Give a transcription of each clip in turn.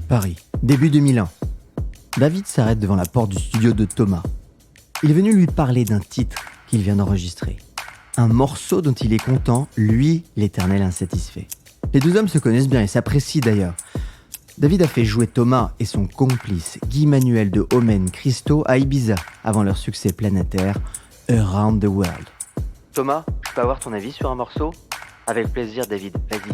Paris, début 2001. David s'arrête devant la porte du studio de Thomas. Il est venu lui parler d'un titre qu'il vient d'enregistrer. Un morceau dont il est content, lui, l'éternel insatisfait. Les deux hommes se connaissent bien et s'apprécient d'ailleurs. David a fait jouer Thomas et son complice Guy-Manuel de Homem Christo à Ibiza avant leur succès planétaire Around the World. Thomas, je peux avoir ton avis sur un morceau ? Avec plaisir, David, vas-y.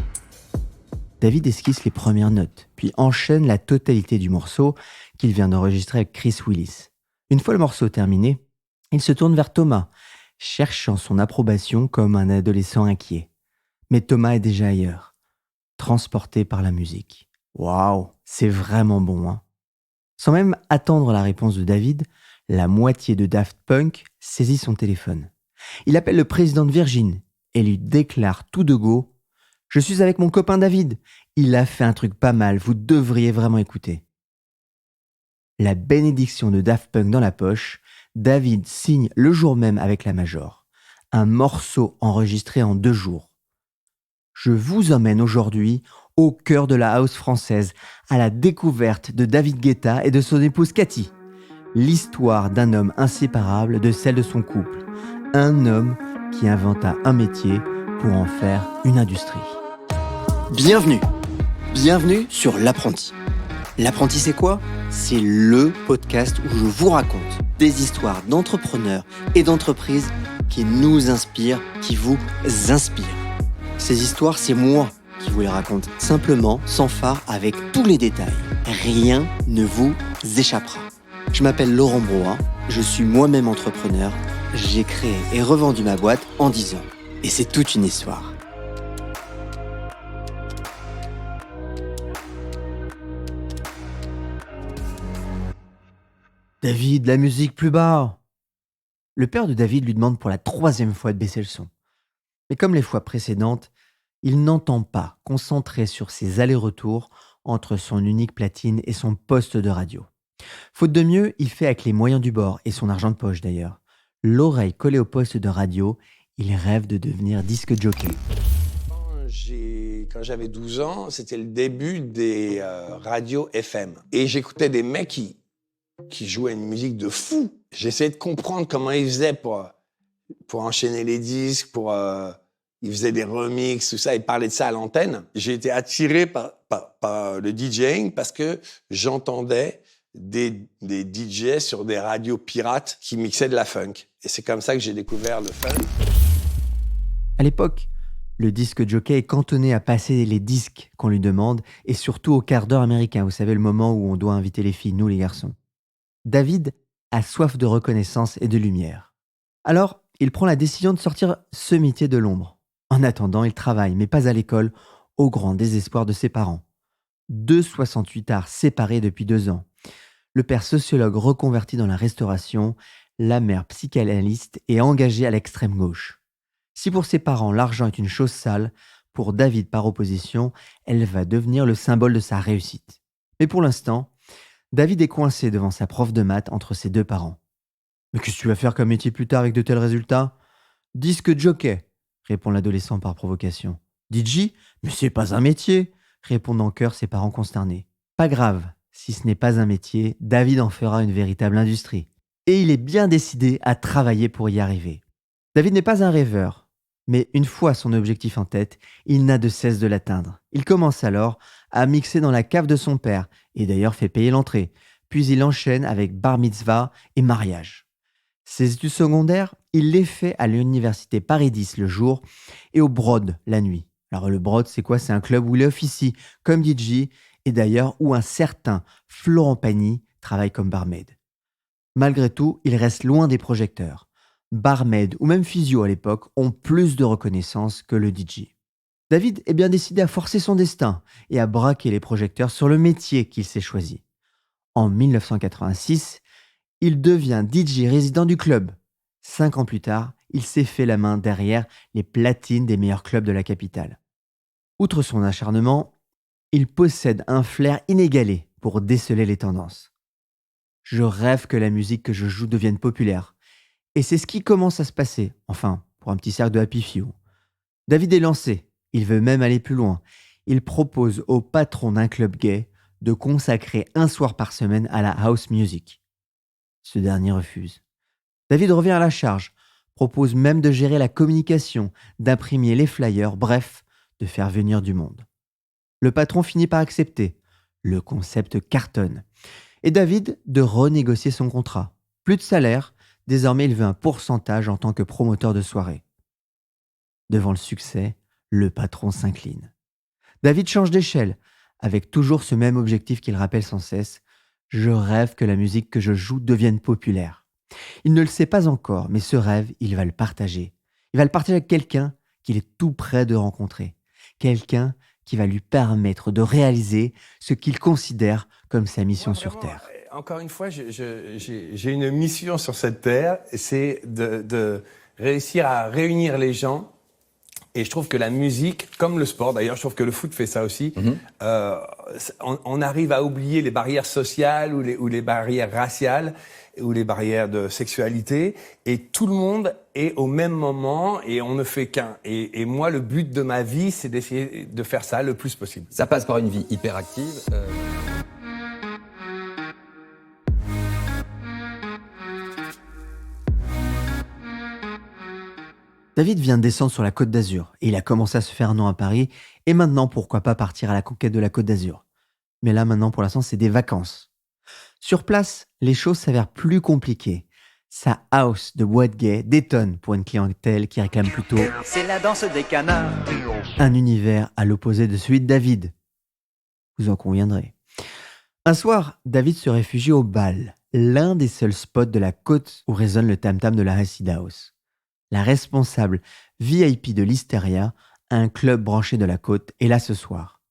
David esquisse les premières notes, puis enchaîne la totalité du morceau qu'il vient d'enregistrer avec Chris Willis. Une fois le morceau terminé, il se tourne vers Thomas, cherchant son approbation comme un adolescent inquiet. Mais Thomas est déjà ailleurs, transporté par la musique. Waouh, c'est vraiment bon, hein ? Sans même attendre la réponse de David, la moitié de Daft Punk saisit son téléphone. Il appelle le président de Virgin et lui déclare tout de go « Je suis avec mon copain David, il a fait un truc pas mal, vous devriez vraiment écouter. » La bénédiction de Daft Punk dans la poche, David signe le jour même avec la Major. Un morceau enregistré en 2 jours. Je vous emmène aujourd'hui au cœur de la house française, à la découverte de David Guetta et de son épouse Cathy. L'histoire d'un homme inséparable de celle de son couple. Un homme qui inventa un métier pour en faire une industrie. Bienvenue sur L'Apprenti. L'Apprenti, c'est quoi ? C'est le podcast où je vous raconte des histoires d'entrepreneurs et d'entreprises qui nous inspirent, qui vous inspirent. Ces histoires, c'est moi qui vous les raconte, simplement, sans phare, avec tous les détails. Rien ne vous échappera. Je m'appelle Laurent Brohat, je suis moi-même entrepreneur. J'ai créé et revendu ma boîte en 10 ans. Et c'est toute une histoire. David, la musique plus bas. Le père de David lui demande pour la 3e fois de baisser le son. Mais comme les fois précédentes, il n'entend pas, concentré sur ses allers-retours entre son unique platine et son poste de radio. Faute de mieux, il fait avec les moyens du bord et son argent de poche d'ailleurs. L'oreille collée au poste de radio, il rêve de devenir disque jockey. Quand j'avais 12 ans, c'était le début des radios FM. Et j'écoutais des mecs qui jouaient une musique de fou. J'essayais de comprendre comment ils faisaient pour enchaîner les disques, ils faisaient des remixes, tout ça, ils parlaient de ça à l'antenne. J'ai été attiré par le DJing parce que j'entendais des DJ sur des radios pirates qui mixaient de la funk. Et c'est comme ça que j'ai découvert le funk. À l'époque, le disque jockey est cantonné à passer les disques qu'on lui demande et surtout au quart d'heure américain, vous savez, le moment où on doit inviter les filles, nous les garçons. David a soif de reconnaissance et de lumière. Alors, il prend la décision de sortir ce métier de l'ombre. En attendant, il travaille, mais pas à l'école, au grand désespoir de ses parents. 2 68ards séparés depuis 2 ans. Le père sociologue reconverti dans la restauration, la mère psychanalyste et engagée à l'extrême gauche. Si pour ses parents l'argent est une chose sale, pour David par opposition, elle va devenir le symbole de sa réussite. Mais pour l'instant, David est coincé devant sa prof de maths entre ses 2 parents. « Mais qu'est-ce que tu vas faire comme métier plus tard avec de tels résultats ?»« Disque jockey », répond l'adolescent par provocation. « DJ ? Mais c'est pas un métier !» répondent en chœur ses parents consternés. Pas grave, si ce n'est pas un métier, David en fera une véritable industrie. Et il est bien décidé à travailler pour y arriver. David n'est pas un rêveur, mais une fois son objectif en tête, il n'a de cesse de l'atteindre. Il commence alors à mixer dans la cave de son père, et d'ailleurs fait payer l'entrée. Puis il enchaîne avec bar mitzvah et mariage. Ses études secondaires, il les fait à l'université Paris 10 le jour et au Broad la nuit. Alors le Broad, c'est quoi ? C'est un club où il officie comme DJ et d'ailleurs où un certain Florent Pagny travaille comme barmaid. Malgré tout, il reste loin des projecteurs. Barmaid ou même physio à l'époque ont plus de reconnaissance que le DJ. David est bien décidé à forcer son destin et à braquer les projecteurs sur le métier qu'il s'est choisi. En 1986, il devient DJ résident du club. 5 ans plus tard, il s'est fait la main derrière les platines des meilleurs clubs de la capitale. Outre son acharnement, il possède un flair inégalé pour déceler les tendances. Je rêve que la musique que je joue devienne populaire. Et c'est ce qui commence à se passer, enfin, pour un petit cercle de happy few. David est lancé, il veut même aller plus loin. Il propose au patron d'un club gay de consacrer un soir par semaine à la house music. Ce dernier refuse. David revient à la charge, propose même de gérer la communication, d'imprimer les flyers, bref, de faire venir du monde. Le patron finit par accepter. Le concept cartonne. Et David de renégocier son contrat. Plus de salaire, désormais il veut un pourcentage en tant que promoteur de soirée. Devant le succès, le patron s'incline. David change d'échelle, avec toujours ce même objectif qu'il rappelle sans cesse. Je rêve que la musique que je joue devienne populaire. Il ne le sait pas encore, mais ce rêve, il va le partager. Il va le partager avec quelqu'un qu'il est tout près de rencontrer. Quelqu'un qui va lui permettre de réaliser ce qu'il considère comme sa mission sur Terre. Encore une fois, j'ai une mission sur cette Terre, c'est de réussir à réunir les gens. Et je trouve que la musique, comme le sport d'ailleurs, je trouve que le foot fait ça aussi, on arrive à oublier les barrières sociales ou les barrières raciales ou les barrières de sexualité, et tout le monde est au même moment et on ne fait qu'un. Et moi, le but de ma vie, c'est d'essayer de faire ça le plus possible. Ça passe par une vie hyper active. David vient de descendre sur la Côte d'Azur et il a commencé à se faire un nom à Paris. Et maintenant, pourquoi pas partir à la conquête de la Côte d'Azur? Mais là, maintenant, pour l'instant, c'est des vacances. Sur place, les choses s'avèrent plus compliquées. Sa house de boîte gay détonne pour une clientèle qui réclame plutôt C'est la danse des canards. un univers à l'opposé de celui de David. Vous en conviendrez. Un soir, David se réfugie au Bal, l'un des seuls spots de la côte où résonne le tam-tam de la acid house. La responsable VIP de l'Hysteria a un club branché de la côte et là ce soir,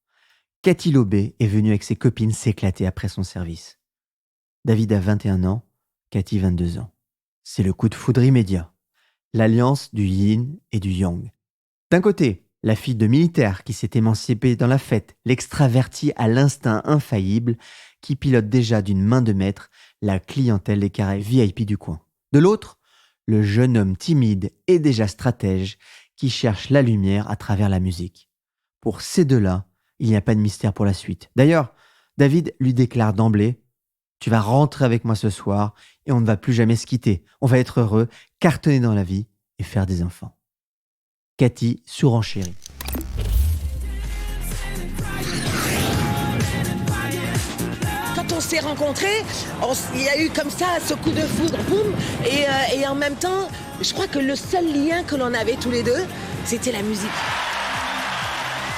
Cathy Lobé est venue avec ses copines s'éclater après son service. David a 21 ans, Cathy 22 ans. C'est le coup de foudre immédiat. L'alliance du yin et du yang. D'un côté, la fille de militaire qui s'est émancipée dans la fête, l'extravertie à l'instinct infaillible qui pilote déjà d'une main de maître la clientèle des carrés VIP du coin. De l'autre, le jeune homme timide et déjà stratège qui cherche la lumière à travers la musique. Pour ces deux-là, il n'y a pas de mystère pour la suite. D'ailleurs, David lui déclare d'emblée « Tu vas rentrer avec moi ce soir et on ne va plus jamais se quitter. On va être heureux, cartonner dans la vie et faire des enfants. » Cathy surenchérit. Quand on s'est rencontrés, il y a eu comme ça ce coup de foudre, boum, et en même temps, je crois que le seul lien que l'on avait tous les deux, c'était la musique.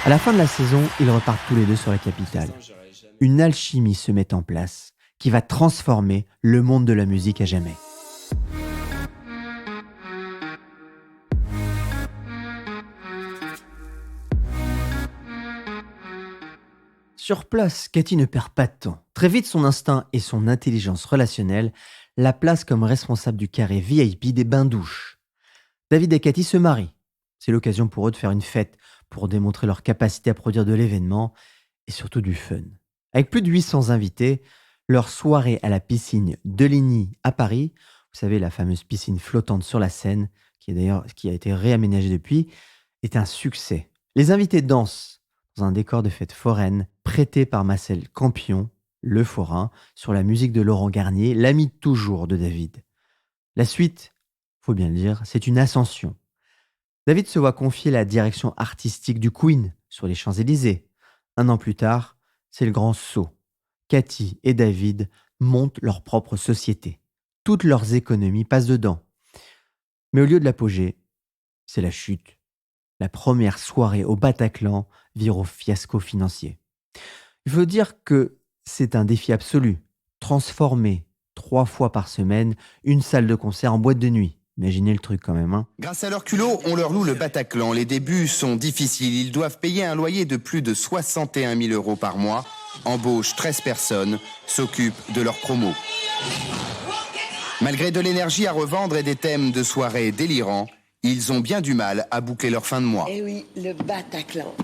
À la fin de la saison, ils repartent tous les deux sur la capitale. Une alchimie se met en place qui va transformer le monde de la musique à jamais. Sur place, Cathy ne perd pas de temps. Très vite, son instinct et son intelligence relationnelle la placent comme responsable du carré VIP des bains-douches. David et Cathy se marient. C'est l'occasion pour eux de faire une fête pour démontrer leur capacité à produire de l'événement et surtout du fun. Avec plus de 800 invités, leur soirée à la piscine de Ligny à Paris, vous savez la fameuse piscine flottante sur la Seine, qui a été réaménagée depuis, est un succès. Les invités dansent dans un décor de fête foraine prêté par Marcel Campion, le forain, sur la musique de Laurent Garnier, l'ami toujours de David. La suite, faut bien le dire, c'est une ascension. David se voit confier la direction artistique du Queen sur les Champs-Élysées. 1 an plus tard, c'est le grand saut. Cathy et David montent leur propre société. Toutes leurs économies passent dedans. Mais au lieu de l'apogée, c'est la chute. La première soirée au Bataclan vire au fiasco financier. Il faut dire que c'est un défi absolu. Transformer 3 fois par semaine une salle de concert en boîte de nuit. Imaginez le truc quand même, hein. Grâce à leur culot, on leur loue le Bataclan. Les débuts sont difficiles. Ils doivent payer un loyer de plus de 61 000 € par mois, embauchent 13 personnes, s'occupent de leur promo. Malgré de l'énergie à revendre et des thèmes de soirée délirants, ils ont bien du mal à boucler leur fin de mois. Eh oui, le Bataclan.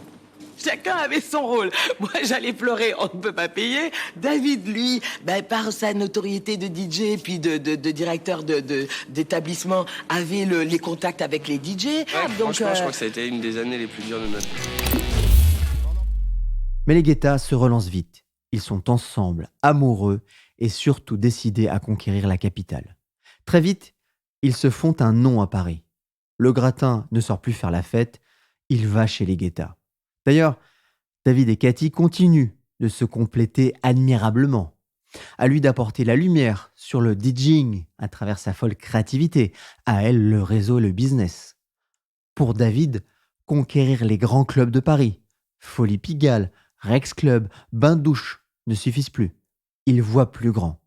Chacun avait son rôle. Moi, j'allais pleurer, on ne peut pas payer. David, lui, par sa notoriété de DJ puis de directeur d'établissement, avait les contacts avec les DJ. Ouais, franchement, je crois que ça a été une des années les plus dures de notre vie. Mais les guettas se relancent vite. Ils sont ensemble, amoureux et surtout décidés à conquérir la capitale. Très vite, ils se font un nom à Paris. Le gratin ne sort plus faire la fête, il va chez les Guetta. D'ailleurs, David et Cathy continuent de se compléter admirablement. À lui d'apporter la lumière sur le DJing à travers sa folle créativité, à elle le réseau et le business. Pour David, conquérir les grands clubs de Paris, Folie Pigalle, Rex Club, Bain de Douche, ne suffisent plus. Il voit plus grand.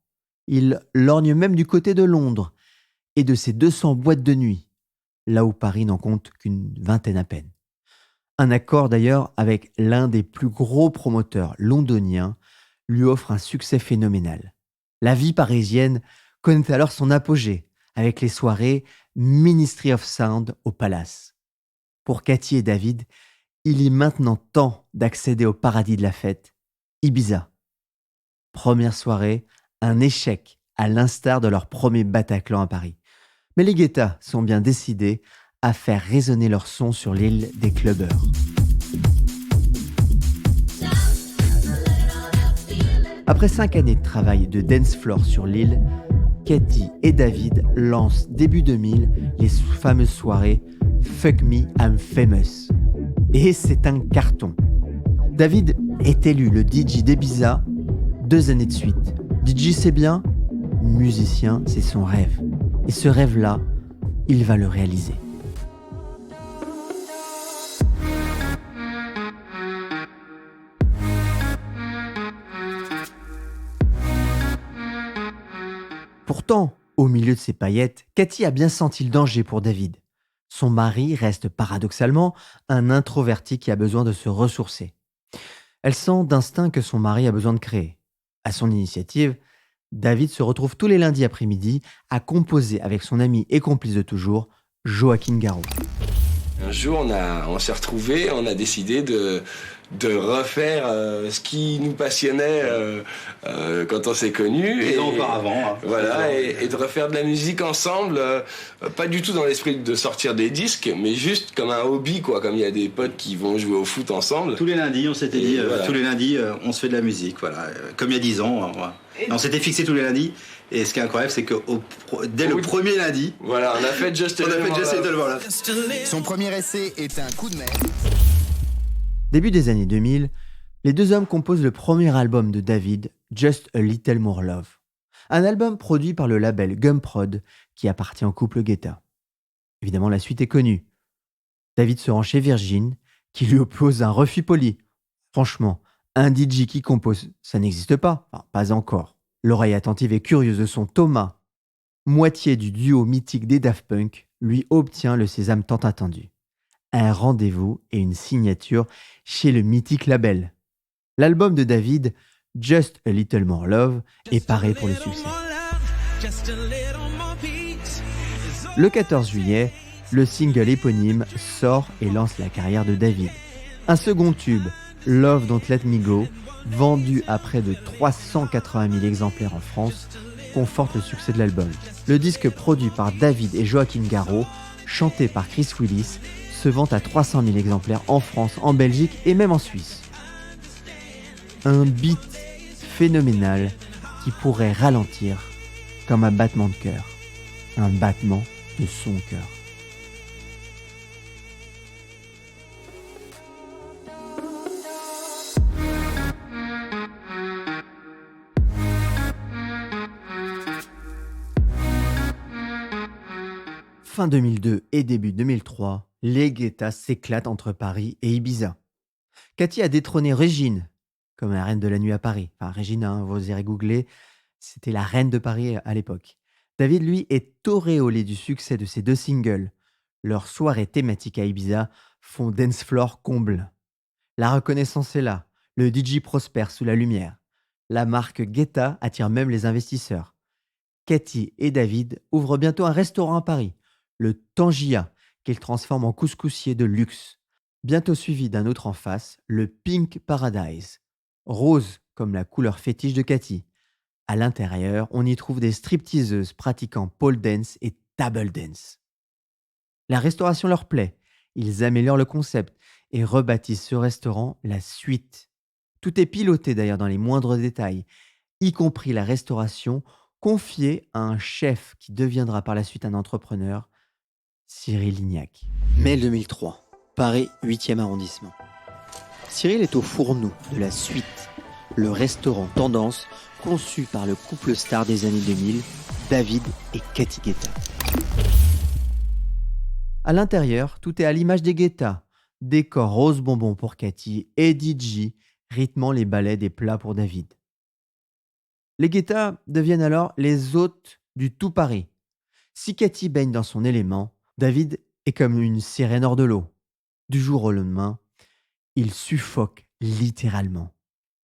Il lorgne même du côté de Londres et de ses 200 boîtes de nuit, là où Paris n'en compte qu'une vingtaine à peine. Un accord d'ailleurs avec l'un des plus gros promoteurs londoniens lui offre un succès phénoménal. La vie parisienne connaît alors son apogée avec les soirées Ministry of Sound au Palace. Pour Cathy et David, il est maintenant temps d'accéder au paradis de la fête, Ibiza. Première soirée, un échec à l'instar de leur premier Bataclan à Paris. Mais les Guetta sont bien décidés à faire résonner leur son sur l'île des clubbers. Après 5 années de travail de dance floor sur l'île, Cathy et David lancent début 2000 les fameuses soirées Fuck Me, I'm Famous. Et c'est un carton. David est élu le DJ d'Ibiza 2 années de suite. DJ c'est bien, musicien c'est son rêve. Et ce rêve-là, il va le réaliser. Pourtant, au milieu de ses paillettes, Cathy a bien senti le danger pour David. Son mari reste paradoxalement un introverti qui a besoin de se ressourcer. Elle sent d'instinct que son mari a besoin de créer. À son initiative, David se retrouve tous les lundis après-midi à composer avec son ami et complice de toujours, Joaquin Garraud. Un jour, on s'est retrouvés, on a décidé de refaire ce qui nous passionnait quand on s'est connus. Et auparavant. Voilà, et de refaire de la musique ensemble, pas du tout dans l'esprit de sortir des disques, mais juste comme un hobby, quoi, comme il y a des potes qui vont jouer au foot ensemble. Tous les lundis, on s'était dit, voilà. tous les lundis, on se fait de la musique, voilà. Comme il y a 10 ans, on s'était fixé tous les lundis. Et ce qui est incroyable, c'est que dès le premier lundi, voilà, on a fait Just a Little Love. Son premier essai est un coup de mer. Début des années 2000, les deux hommes composent le premier album de David, Just a Little More Love. Un album produit par le label Gumprod qui appartient au couple Guetta. Évidemment, la suite est connue. David se rend chez Virgin, qui lui oppose un refus poli. Franchement, un DJ qui compose, ça n'existe pas. Enfin, pas encore. L'oreille attentive et curieuse de son Thomas, moitié du duo mythique des Daft Punk, lui obtient le sésame tant attendu. Un rendez-vous et une signature chez le mythique label. L'album de David, Just a Little More Love, est paré pour le succès. Le 14 juillet, le single éponyme sort et lance la carrière de David. Un second tube, Love Don't Let Me Go, vendu à près de 380 000 exemplaires en France, conforte le succès de l'album. Le disque produit par David et Joaquin Garraud, chanté par Chris Willis, se vend à 300 000 exemplaires en France, en Belgique et même en Suisse. Un beat phénoménal qui pourrait ralentir comme un battement de cœur, un battement de son cœur. Fin 2002 et début 2003, les Guetta s'éclatent entre Paris et Ibiza. Cathy a détrôné Régine comme la reine de la nuit à Paris. Enfin, Régine, vous irez googler, c'était la reine de Paris à l'époque. David, lui, est auréolé du succès de ses 2 singles. Leurs soirées thématiques à Ibiza font dance floor comble. La reconnaissance est là, le DJ prospère sous la lumière. La marque Guetta attire même les investisseurs. Cathy et David ouvrent bientôt un restaurant à Paris, le Tangia, qu'ils transforment en couscoussier de luxe. Bientôt suivi d'un autre en face, le Pink Paradise. Rose comme la couleur fétiche de Cathy. À l'intérieur, on y trouve des stripteaseuses pratiquant pole dance et table dance. La restauration leur plaît, ils améliorent le concept et rebaptisent ce restaurant La Suite. Tout est piloté d'ailleurs dans les moindres détails, y compris la restauration, confiée à un chef qui deviendra par la suite un entrepreneur, Cyril Lignac. Mai 2003, Paris 8e arrondissement. Cyril est au fourneau de la Suite, le restaurant tendance conçu par le couple star des années 2000, David et Cathy Guetta. À l'intérieur, tout est à l'image des Guetta. Décor rose bonbon pour Cathy et DJ rythmant les ballets des plats pour David. Les Guetta deviennent alors les hôtes du tout Paris. Si Cathy baigne dans son élément, David est comme une sirène hors de l'eau. Du jour au lendemain, il suffoque littéralement.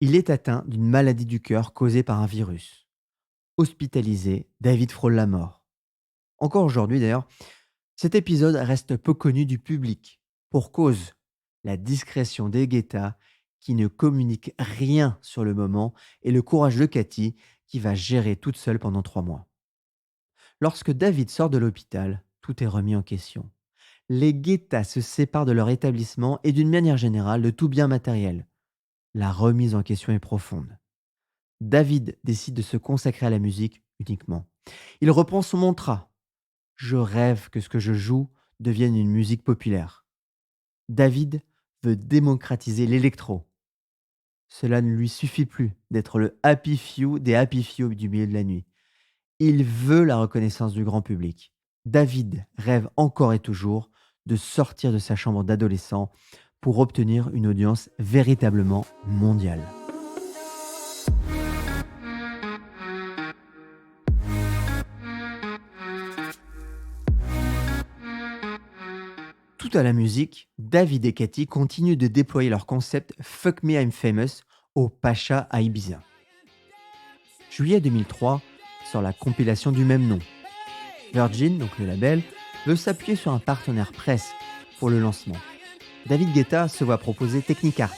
Il est atteint d'une maladie du cœur causée par un virus. Hospitalisé, David frôle la mort. Encore aujourd'hui d'ailleurs, cet épisode reste peu connu du public. Pour cause, la discrétion des Guetta qui ne communiquent rien sur le moment et le courage de Cathy qui va gérer toute seule pendant 3 mois. Lorsque David sort de l'hôpital, tout est remis en question. Les Guetta se séparent de leur établissement et d'une manière générale de tout bien matériel. La remise en question est profonde. David décide de se consacrer à la musique uniquement. Il reprend son mantra. Je rêve que ce que je joue devienne une musique populaire. David veut démocratiser l'électro. Cela ne lui suffit plus d'être le happy few des happy few du milieu de la nuit. Il veut la reconnaissance du grand public. David rêve encore et toujours de sortir de sa chambre d'adolescent pour obtenir une audience véritablement mondiale. Tout à la musique, David et Cathy continuent de déployer leur concept Fuck Me I'm Famous au Pacha à Ibiza. Juillet 2003 sort la compilation du même nom. Virgin, donc le label, veut s'appuyer sur un partenaire presse pour le lancement. David Guetta se voit proposer Technicart.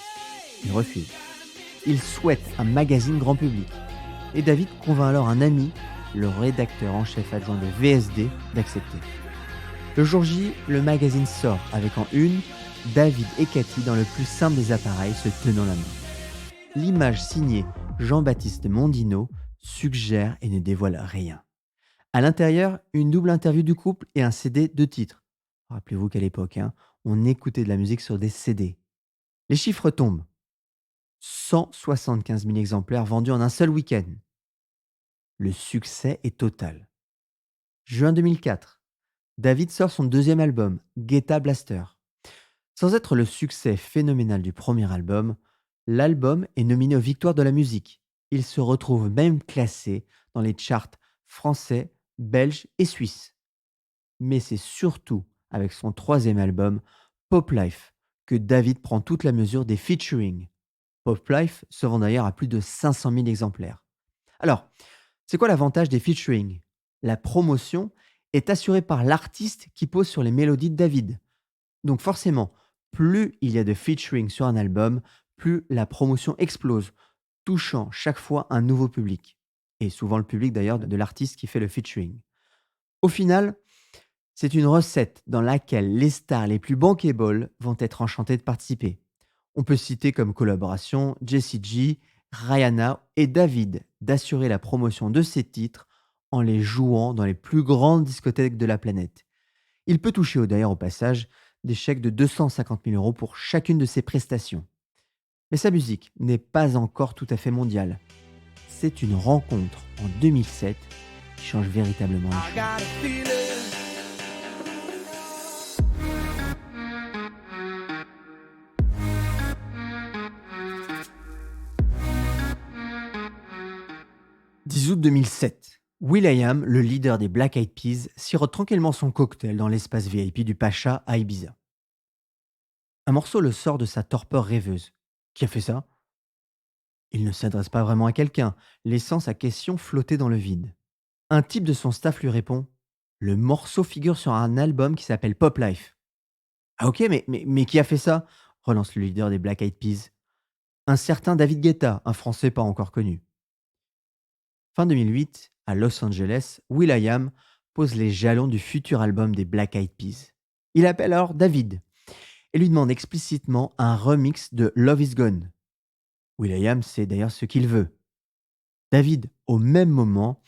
Il refuse. Il souhaite un magazine grand public. Et David convainc alors un ami, le rédacteur en chef adjoint de VSD, d'accepter. Le jour J, le magazine sort avec en une David et Cathy dans le plus simple des appareils se tenant la main. L'image signée Jean-Baptiste Mondino suggère et ne dévoile rien. À l'intérieur, une double interview du couple et un CD de titres. Rappelez-vous qu'à l'époque, on écoutait de la musique sur des CD. Les chiffres tombent. 175 000 exemplaires vendus en un seul week-end. Le succès est total. Juin 2004, David sort son deuxième album, Guetta Blaster. Sans être le succès phénoménal du premier album, l'album est nominé aux Victoires de la musique. Il se retrouve même classé dans les charts français, belges et suisses. Mais c'est surtout avec son troisième album, Pop Life, que David prend toute la mesure des featuring. Pop Life se vend d'ailleurs à plus de 500 000 exemplaires. Alors, c'est quoi l'avantage des featuring ? La promotion est assurée par l'artiste qui pose sur les mélodies de David. Donc forcément, plus il y a de featuring sur un album, plus la promotion explose, touchant chaque fois un nouveau public. Et souvent le public d'ailleurs de l'artiste qui fait le featuring. Au final, c'est une recette dans laquelle les stars les plus bankable vont être enchantées de participer. On peut citer comme collaboration Jessie J, Rihanna et David d'assurer la promotion de ces titres en les jouant dans les plus grandes discothèques de la planète. Il peut toucher d'ailleurs au passage des chèques de 250 000 € pour chacune de ses prestations. Mais sa musique n'est pas encore tout à fait mondiale. C'est une rencontre en 2007 qui change véritablement les choses. « 10 août 2007. will.i.am, le leader des Black Eyed Peas, sirote tranquillement son cocktail dans l'espace VIP du Pacha à Ibiza. Un morceau le sort de sa torpeur rêveuse. Qui a fait ça ? Il ne s'adresse pas vraiment à quelqu'un, laissant sa question flotter dans le vide. Un type de son staff lui répond « Le morceau figure sur un album qui s'appelle Pop Life. »« Ah ok, mais qui a fait ça ?» relance le leader des Black Eyed Peas. « Un certain David Guetta, un Français pas encore connu. » Fin 2008, à Los Angeles, will.i.am pose les jalons du futur album des Black Eyed Peas. Il appelle alors David et lui demande explicitement un remix de Love Is Gone. will.i.am sait d'ailleurs ce qu'il veut. David, au même moment,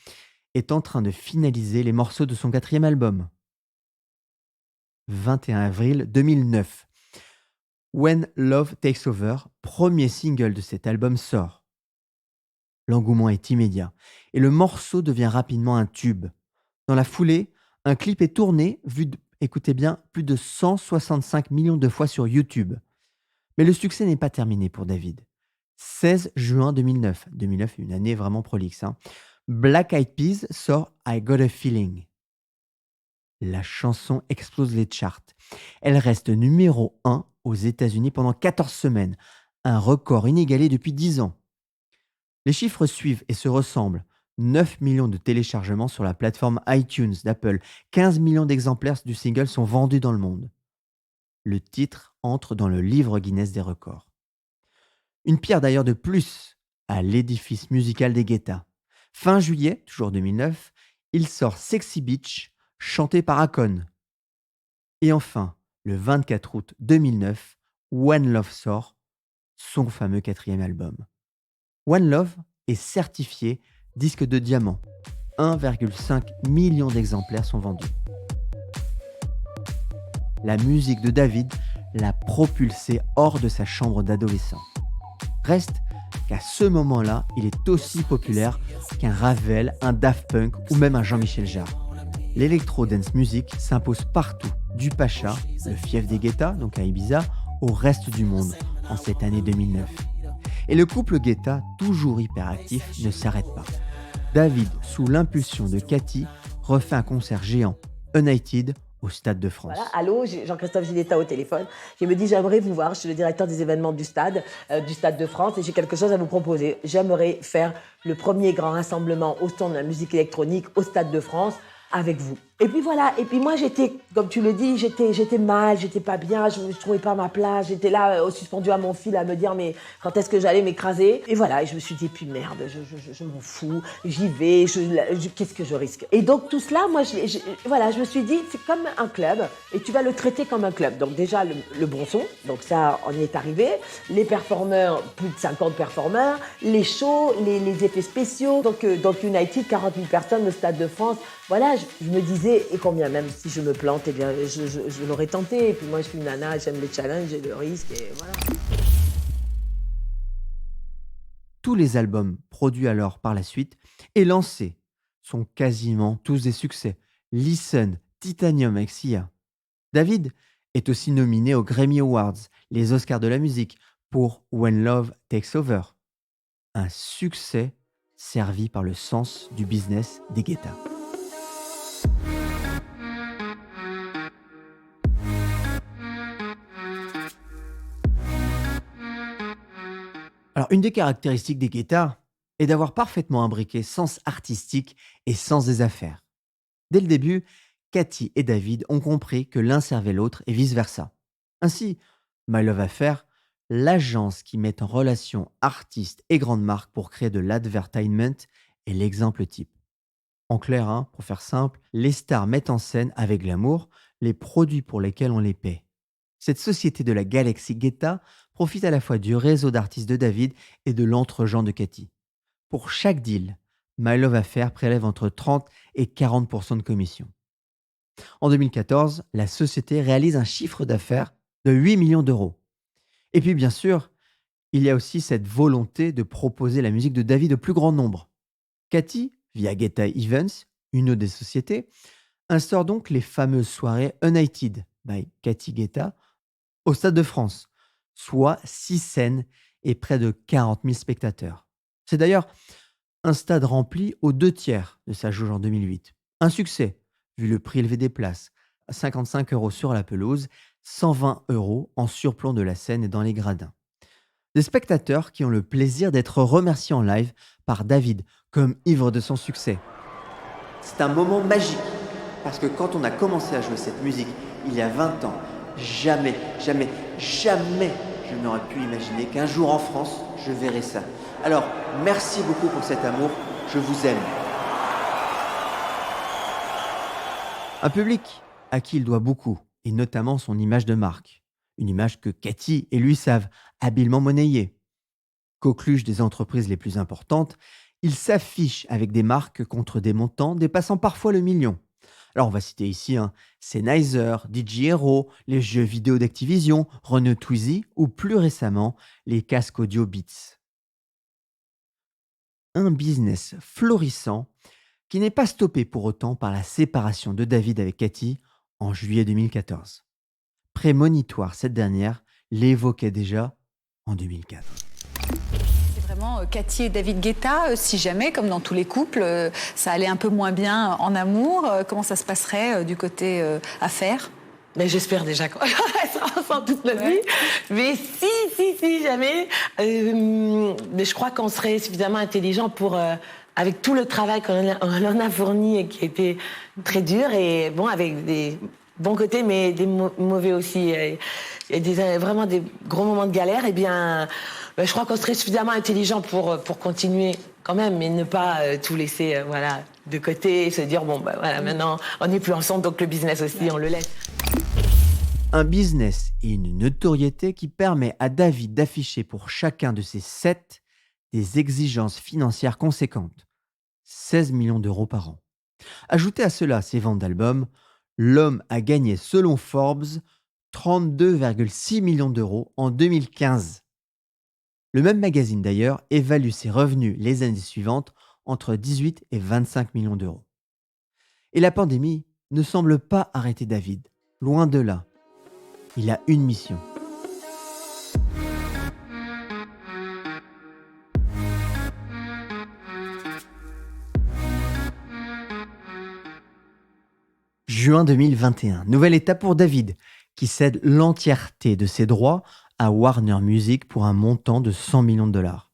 est en train de finaliser les morceaux de son 4e album. 21 avril 2009. When Love Takes Over, premier single de cet album, sort. L'engouement est immédiat et le morceau devient rapidement un tube. Dans la foulée, un clip est tourné, vu, écoutez bien, plus de 165 millions de fois sur YouTube. Mais le succès n'est pas terminé pour David. 16 juin 2009, 2009 est une année vraiment prolixe, Black Eyed Peas sort I Got a Feeling. La chanson explose les charts. Elle reste numéro 1 aux États-Unis pendant 14 semaines, un record inégalé depuis 10 ans. Les chiffres suivent et se ressemblent. 9 millions de téléchargements sur la plateforme iTunes d'Apple. 15 millions d'exemplaires du single sont vendus dans le monde. Le titre entre dans le livre Guinness des records. Une pierre d'ailleurs de plus à l'édifice musical des Guetta. Fin juillet, toujours 2009, il sort Sexy Beach, chanté par Akon. Et enfin, le 24 août 2009, One Love sort, son fameux 4e album. One Love est certifié disque de diamant. 1,5 million d'exemplaires sont vendus. La musique de David l'a propulsé hors de sa chambre d'adolescent. Reste qu'à ce moment-là, il est aussi populaire qu'un Ravel, un Daft Punk ou même un Jean-Michel Jarre. L'électro-dance music s'impose partout, du Pacha, le fief des Guetta, donc à Ibiza, au reste du monde, en cette année 2009. Et le couple Guetta, toujours hyperactif, ne s'arrête pas. David, sous l'impulsion de Cathy, refait un concert géant, United, au Stade de France. Voilà, allô, j'ai Jean-Christophe Giletta au téléphone. Il me dit, j'aimerais vous voir, je suis le directeur des événements du Stade de France, et j'ai quelque chose à vous proposer. J'aimerais faire le premier grand rassemblement au son de la musique électronique au Stade de France avec vous. Et puis voilà, et puis moi j'étais, comme tu le dis, j'étais mal, j'étais pas bien, je ne trouvais pas ma place, j'étais là suspendue à mon fil à me dire mais quand est-ce que j'allais m'écraser. Et voilà, et je me suis dit puis merde, je m'en fous, j'y vais, qu'est-ce que je risque. Et donc tout cela, moi voilà, je me suis dit c'est comme un club et tu vas le traiter comme un club. Donc déjà le bon son, donc ça on y est arrivé, les performeurs, plus de 50 performeurs, les shows, les effets spéciaux, donc United, 40 000 personnes, le Stade de France, voilà, je me disais et combien même si je me plante, eh bien je l'aurais tenté. Et puis moi je suis une nana, j'aime les challenges et le risque et voilà. Tous les albums produits alors par la suite et lancés sont quasiment tous des succès. Listen, Titanium avec Sia. David est aussi nominé aux Grammy Awards, les Oscars de la musique, pour When Love Takes Over. Un succès servi par le sens du business des Guetta. Alors, une des caractéristiques des Guetta est d'avoir parfaitement imbriqué sens artistique et sens des affaires. Dès le début, Cathy et David ont compris que l'un servait l'autre et vice-versa. Ainsi, My Love Affair, l'agence qui met en relation artistes et grandes marques pour créer de l'advertisement, est l'exemple type. En clair, pour faire simple, les stars mettent en scène avec glamour les produits pour lesquels on les paie. Cette société de la galaxie Guetta profite à la fois du réseau d'artistes de David et de l'entre-gens de Cathy. Pour chaque deal, My Love Affair prélève entre 30 et 40% de commission. En 2014, la société réalise un chiffre d'affaires de 8 millions d'euros. Et puis bien sûr, il y a aussi cette volonté de proposer la musique de David au plus grand nombre. Cathy, via Guetta Events, une autre des sociétés, instaure donc les fameuses soirées United by Cathy Guetta au Stade de France, soit 6 scènes et près de 40 000 spectateurs. C'est d'ailleurs un stade rempli aux 2/3 de sa jauge en 2008. Un succès, vu le prix élevé des places, 55 € sur la pelouse, 120 € en surplomb de la scène et dans les gradins. Des spectateurs qui ont le plaisir d'être remerciés en live par David, comme ivre de son succès. C'est un moment magique, parce que quand on a commencé à jouer cette musique, il y a 20 ans, jamais je n'aurais pu imaginer qu'un jour en France, je verrais ça. Alors, merci beaucoup pour cet amour, je vous aime. Un public à qui il doit beaucoup, et notamment son image de marque. Une image que Cathy et lui savent habilement monnayer. coqueluche des entreprises les plus importantes, il s'affiche avec des marques contre des montants dépassant parfois le million. Alors on va citer ici Sennheiser, DJ Hero, les jeux vidéo d'Activision, Renault Twizy ou plus récemment les casques audio Beats. Un business florissant qui n'est pas stoppé pour autant par la séparation de David avec Cathy en juillet 2014. Prémonitoire, cette dernière l'évoquait déjà en 2004. C'est vraiment Cathy et David Guetta, si jamais, comme dans tous les couples, ça allait un peu moins bien en amour, comment ça se passerait du côté affaires? Mais j'espère déjà qu'on restera ensemble toute notre vie. Mais si jamais. Mais je crois qu'on serait suffisamment intelligent pour, avec tout le travail qu'on en a fourni et qui a été très dur, et bon, avec des bons côtés, mais des mauvais aussi, et vraiment des gros moments de galère, eh bien, je crois qu'on serait suffisamment intelligent pour continuer quand même, mais ne pas tout laisser de côté et se dire, maintenant, on n'est plus ensemble, donc le business aussi, on le laisse. Un business et une notoriété qui permet à David d'afficher pour chacun de ses 7 des exigences financières conséquentes. 16 millions d'euros par an. Ajoutez à cela ses ventes d'albums, l'homme a gagné, selon Forbes, 32,6 millions d'euros en 2015. Le même magazine d'ailleurs évalue ses revenus les années suivantes entre 18 et 25 millions d'euros. Et la pandémie ne semble pas arrêter David, loin de là. Il a une mission. Juin 2021, nouvelle étape pour David, qui cède l'entièreté de ses droits à Warner Music pour un montant de 100 millions de dollars.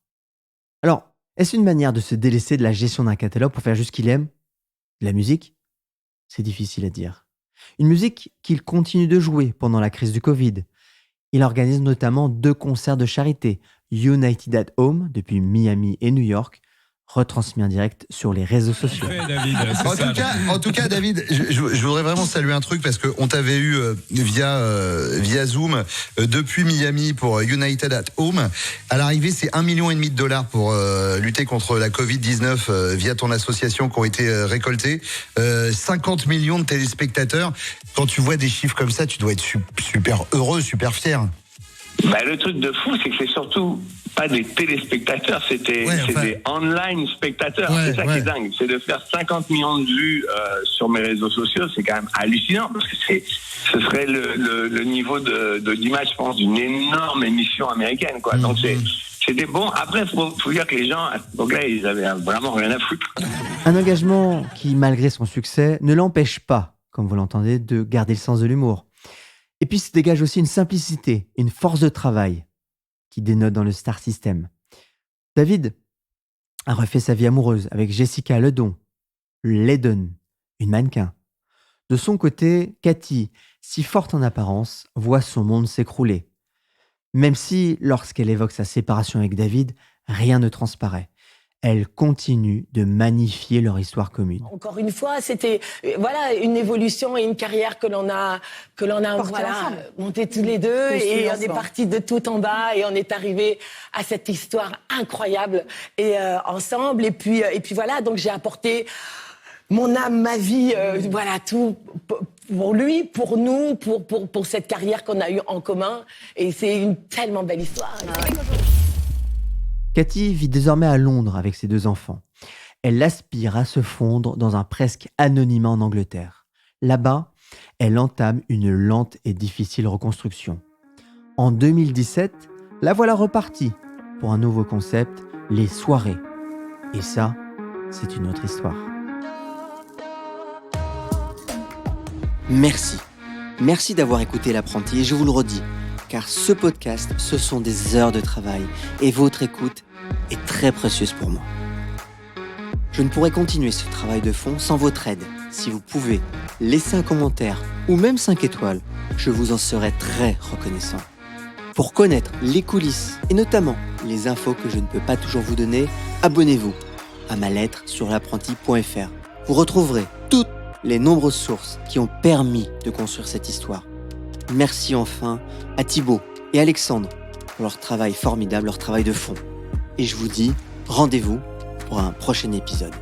Alors, est-ce une manière de se délaisser de la gestion d'un catalogue pour faire juste ce qu'il aime? De la musique? C'est difficile à dire. Une musique qu'il continue de jouer pendant la crise du Covid. Il organise notamment 2 concerts de charité, United at Home depuis Miami et New York, retransmis en direct sur les réseaux sociaux. En tout cas, David, je voudrais vraiment saluer un truc parce qu'on t'avait eu via Zoom depuis Miami pour United at Home. À l'arrivée, c'est 1,5 million de dollars pour lutter contre la Covid-19 via ton association qui ont été récoltés. 50 millions de téléspectateurs. Quand tu vois des chiffres comme ça, tu dois être super heureux, super fier. Le truc de fou, c'est que c'est surtout pas des téléspectateurs, c'est des online spectateurs. C'est ça qui est dingue. C'est de faire 50 millions de vues sur mes réseaux sociaux, c'est quand même hallucinant, parce que ce serait le niveau d'image, je pense, d'une énorme émission américaine, quoi. Donc c'était bon. Après, faut dire que les gens, donc là, ils avaient vraiment rien à foutre. Un engagement qui, malgré son succès, ne l'empêche pas, comme vous l'entendez, de garder le sens de l'humour. Et puis se dégage aussi une simplicité, une force de travail qui dénote dans le star system. David a refait sa vie amoureuse avec Jessica Ledon, une mannequin. De son côté, Cathy, si forte en apparence, voit son monde s'écrouler. Même si, lorsqu'elle évoque sa séparation avec David, rien ne transparaît. Elle continue de magnifier leur histoire commune. Encore une fois, c'était une évolution et une carrière que l'on a monté tous les deux, et on est partis de tout en bas et on est arrivé à cette histoire incroyable et ensemble. Et puis voilà, donc j'ai apporté mon âme, ma vie, tout pour lui, pour nous, pour cette carrière qu'on a eue en commun. Et c'est une tellement belle histoire. Cathy vit désormais à Londres avec ses 2 enfants. Elle aspire à se fondre dans un presque anonymat en Angleterre. Là-bas, elle entame une lente et difficile reconstruction. En 2017, la voilà repartie pour un nouveau concept, les soirées. Et ça, c'est une autre histoire. Merci. Merci d'avoir écouté l'apprenti, et je vous le redis, car ce podcast, ce sont des heures de travail et votre écoute est très précieuse pour moi. Je ne pourrais continuer ce travail de fond sans votre aide. Si vous pouvez laisser un commentaire ou même 5 étoiles, je vous en serai très reconnaissant. Pour connaître les coulisses et notamment les infos que je ne peux pas toujours vous donner, abonnez-vous à ma lettre sur l'apprenti.fr. Vous retrouverez toutes les nombreuses sources qui ont permis de construire cette histoire. Merci enfin à Thibaut et Alexandre pour leur travail formidable, leur travail de fond. et je vous dis rendez-vous pour un prochain épisode.